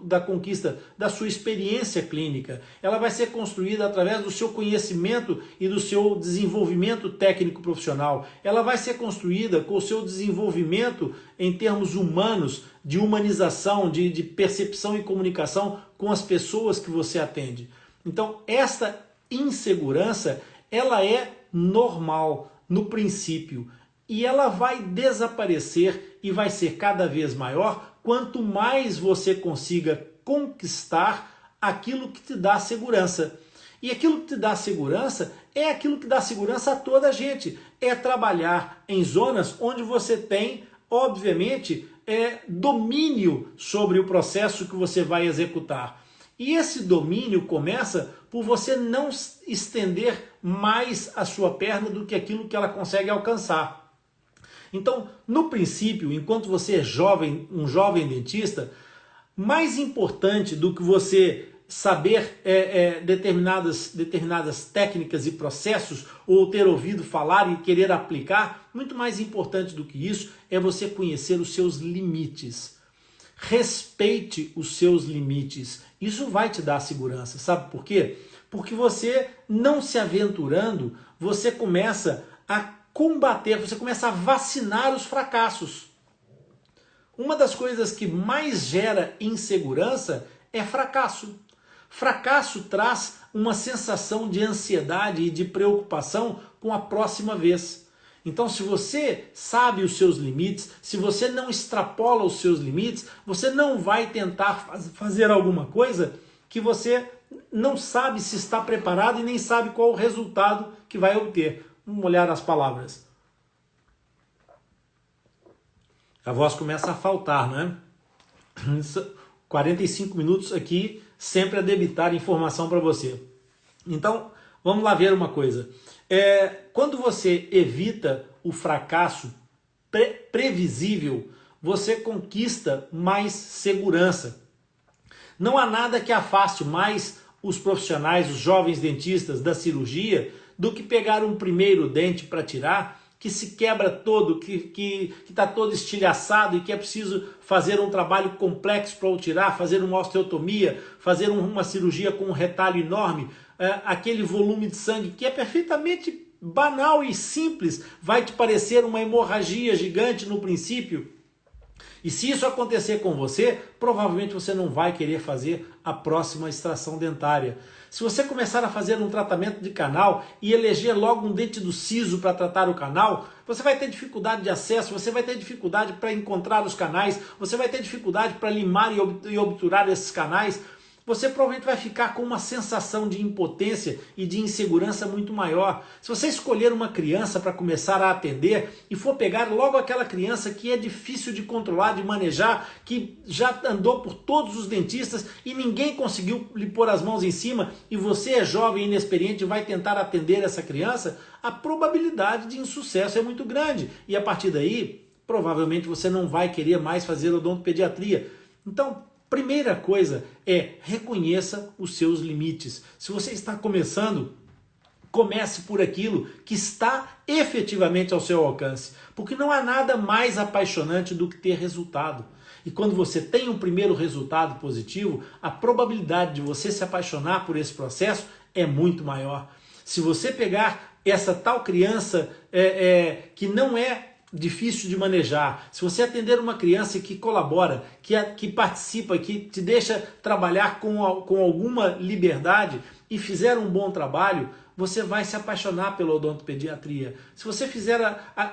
Speaker 1: da conquista da sua experiência clínica. Ela vai ser construída através do seu conhecimento e do seu desenvolvimento técnico profissional. Ela vai ser construída com o seu desenvolvimento em termos humanos, de humanização, de percepção e comunicação com as pessoas que você atende. Então, esta insegurança, ela é normal no princípio. E ela vai desaparecer e vai ser cada vez maior quanto mais você consiga conquistar aquilo que te dá segurança. E aquilo que te dá segurança é aquilo que dá segurança a toda a gente. É trabalhar em zonas onde você tem, obviamente, domínio sobre o processo que você vai executar. E esse domínio começa por você não estender mais a sua perna do que aquilo que ela consegue alcançar. Então, no princípio, enquanto você é jovem, um jovem dentista, mais importante do que você saber determinadas técnicas e processos, ou ter ouvido falar e querer aplicar, muito mais importante do que isso é você conhecer os seus limites. Respeite os seus limites. Isso vai te dar segurança. Sabe por quê? Porque você, não se aventurando, você começa a combater, você começa a vacinar os fracassos. Uma das coisas que mais gera insegurança é fracasso. Fracasso traz uma sensação de ansiedade e de preocupação com a próxima vez. Então, se você sabe os seus limites, se você não extrapola os seus limites, você não vai tentar fazer alguma coisa que você não sabe se está preparado e nem sabe qual o resultado que vai obter. Vamos olhar as palavras. A voz começa a faltar, não é? 45 minutos aqui, sempre a debitar informação para você. Então, vamos lá ver uma coisa. Quando você evita o fracasso previsível, você conquista mais segurança. Não há nada que afaste mais os profissionais, os jovens dentistas da cirurgia, do que pegar um primeiro dente para tirar, que se quebra todo, que está todo estilhaçado e que é preciso fazer um trabalho complexo para o tirar, fazer uma osteotomia, fazer uma cirurgia com um retalho enorme, aquele volume de sangue que é perfeitamente banal e simples, vai te parecer uma hemorragia gigante no princípio. E se isso acontecer com você, provavelmente você não vai querer fazer a próxima extração dentária. Se você começar a fazer um tratamento de canal e eleger logo um dente do siso para tratar o canal, você vai ter dificuldade de acesso, você vai ter dificuldade para encontrar os canais, você vai ter dificuldade para limar e obturar esses canais. Você provavelmente vai ficar com uma sensação de impotência e de insegurança muito maior. Se você escolher uma criança para começar a atender e for pegar logo aquela criança que é difícil de controlar, de manejar, que já andou por todos os dentistas e ninguém conseguiu lhe pôr as mãos em cima, e você é jovem e inexperiente e vai tentar atender essa criança, a probabilidade de insucesso é muito grande. E a partir daí, provavelmente você não vai querer mais fazer odontopediatria. Então, primeira coisa é reconheça os seus limites. Se você está começando, comece por aquilo que está efetivamente ao seu alcance, porque não há nada mais apaixonante do que ter resultado. E quando você tem um primeiro resultado positivo, a probabilidade de você se apaixonar por esse processo é muito maior. Se você pegar essa tal criança que não é difícil de manejar, se você atender uma criança que colabora, que participa, que te deixa trabalhar com alguma liberdade e fizer um bom trabalho, você vai se apaixonar pela odontopediatria. Se você fizer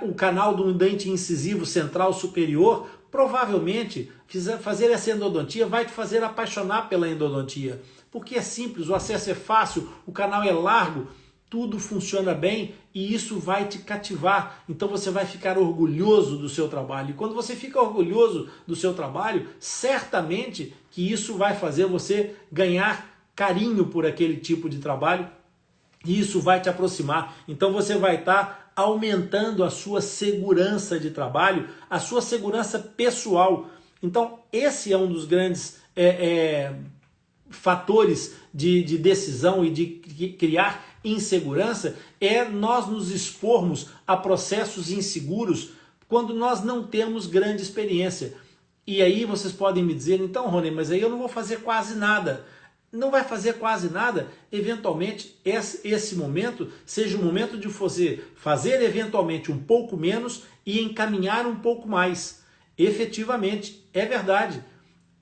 Speaker 1: o canal do dente incisivo central superior, provavelmente fazer essa endodontia vai te fazer apaixonar pela endodontia. Porque é simples, o acesso é fácil, o canal é largo, tudo funciona bem e isso vai te cativar. Então você vai ficar orgulhoso do seu trabalho. E quando você fica orgulhoso do seu trabalho, certamente que isso vai fazer você ganhar carinho por aquele tipo de trabalho e isso vai te aproximar. Então você vai estar aumentando a sua segurança de trabalho, a sua segurança pessoal. Então esse é um dos grandes fatores de decisão e de criar insegurança, é nós nos expormos a processos inseguros quando nós não temos grande experiência. E aí vocês podem me dizer, então Rony, mas aí eu não vou fazer quase nada. Não vai fazer quase nada, eventualmente esse momento seja o momento de você fazer eventualmente um pouco menos e encaminhar um pouco mais. Efetivamente, é verdade.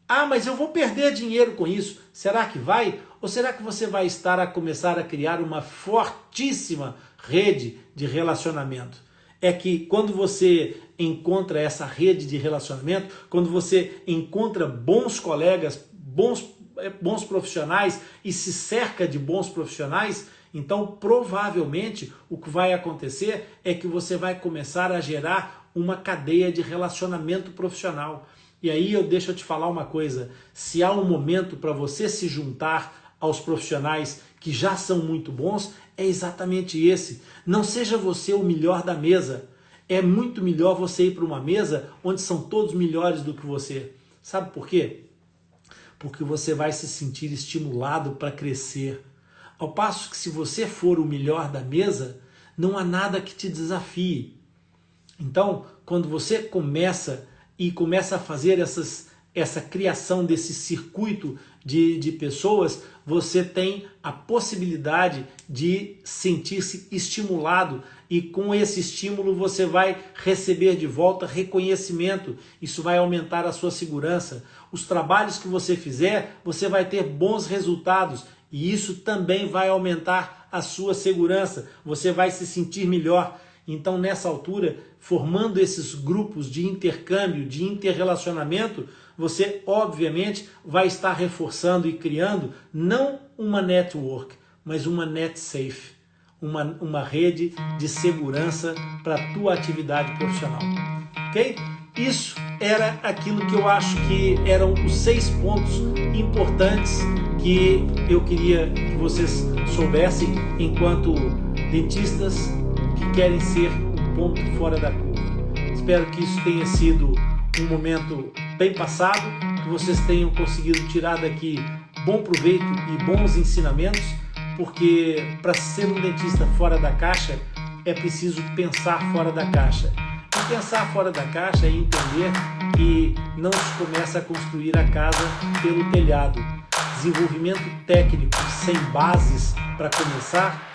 Speaker 1: Ah, mas eu vou perder dinheiro com isso. Será que vai? Ou será que você vai começar a criar uma fortíssima rede de relacionamento? É que quando você encontra essa rede de relacionamento, quando você encontra bons colegas, bons profissionais e se cerca de bons profissionais, então provavelmente o que vai acontecer é que você vai começar a gerar uma cadeia de relacionamento profissional. E aí deixa eu te falar uma coisa, se há um momento para você se juntar aos profissionais que já são muito bons, é exatamente esse. Não seja você o melhor da mesa. É muito melhor você ir para uma mesa onde são todos melhores do que você. Sabe por quê? Porque você vai se sentir estimulado para crescer. Ao passo que se você for o melhor da mesa, não há nada que te desafie. Então, quando você começa a fazer essa criação desse circuito de pessoas, você tem a possibilidade de sentir-se estimulado e com esse estímulo você vai receber de volta reconhecimento. Isso vai aumentar a sua segurança. Os trabalhos que você fizer, você vai ter bons resultados e isso também vai aumentar a sua segurança. Você vai se sentir melhor. Então, nessa altura, formando esses grupos de intercâmbio, de interrelacionamento, você, obviamente, vai estar reforçando e criando não uma network, mas uma net safe, uma rede de segurança para a tua atividade profissional. Ok? Isso era aquilo que eu acho que eram os 6 pontos importantes que eu queria que vocês soubessem enquanto dentistas que querem ser um ponto fora da curva. Espero que isso tenha sido um momento bem passado, que vocês tenham conseguido tirar daqui bom proveito e bons ensinamentos, porque para ser um dentista fora da caixa é preciso pensar fora da caixa. E pensar fora da caixa é entender que não se começa a construir a casa pelo telhado. Desenvolvimento técnico sem bases para começar,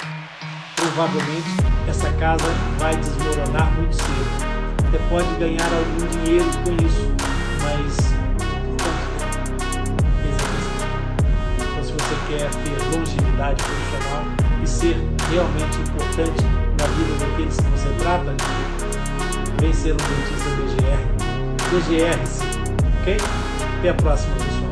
Speaker 1: provavelmente essa casa vai desmoronar muito cedo. Você pode ganhar algum dinheiro com isso, mas então, se você quer ter longevidade profissional e ser realmente importante na vida daqueles que você trata, vem ser um dentista DGR. DGR-se, ok? Até a próxima, pessoal.